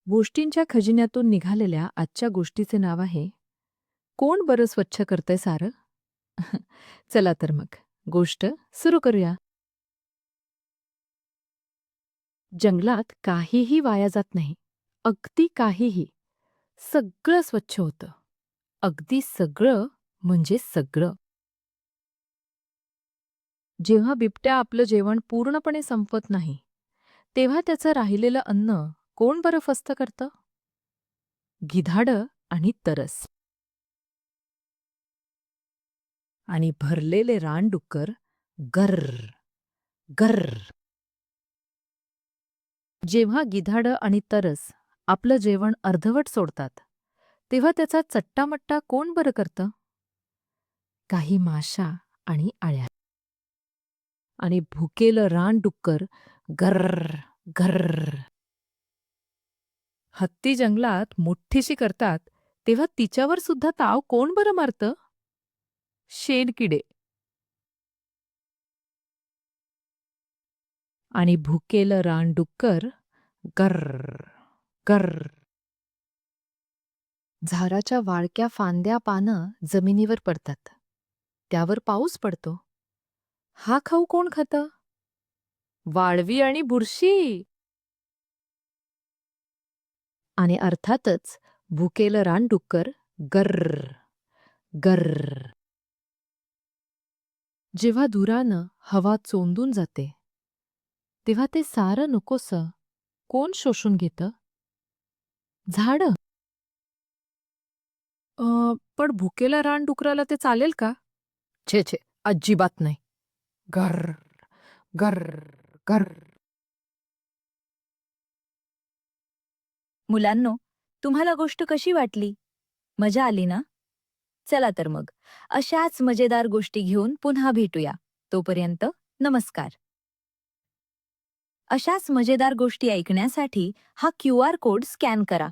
गोष्टींच्या खजिन्यातून निघालेल्या आजच्या गोष्टीचे नाव आहे, कोण बरं स्वच्छ करतंय सारं? चला तर मग गोष्ट सुरू करूया. जंगलात काहीही वाया जात नाही. अगदी काहीही. सगळं स्वच्छ होतं. अगदी सगळं म्हणजे सगळं. जेव्हा बिबट्या आपलं जेवण पूर्णपणे संपवत नाही, तेव्हा त्याचं राहिलेलं अन्न कोण बरं फस्त करतं? गिधाडं आणि तरस. आणि भरलेले रानडुक्कर गर्र गर्र. जेव्हा गिधाडं आणि तरस आपलं जेवण अर्धवट सोडतात, तेव्हा त्याचा चट्टामट्टा कोण बरं करतं? काही माशा आणि अळ्या. आणि भुकेलं रानडुक्कर गर्र गर्र. हत्ती जंगलात मोठीशी करतात, तेव्हा तिच्यावर सुद्धा ताव कोण बरं मारतं? शेणकिडे. आणि भुकेलं रानडुक्कर गर्र गर्र. झाडाच्या वाळक्या फांद्या पानं जमिनीवर पडतात. त्यावर पाऊस पडतो. हा खाऊ कोण खातं? वाळवी आणि बुरशी. आणि अर्थातच भुकेलं रानडुक्कर गर्र गर्र. जेव्हा धुरानं हवा चोंदून जाते, तेव्हा ते सारं नकोसं कोण शोषून घेतं? झाडं. पण भुकेल्या रानडुकराला ते चालेल का? छे छे, अजिबात नाही. गर्र गर्र गर्र. मुलांनो, तुम्हाला गोष्ट कशी वाटली? मजा आली ना? चला तर मग, अशाच मजेदार गोष्टी घेऊन पुन्हा भेटूया. तोपर्यंत नमस्कार. अशाच मजेदार गोष्टी ऐकण्यासाठी हा QR कोड स्कॅन करा.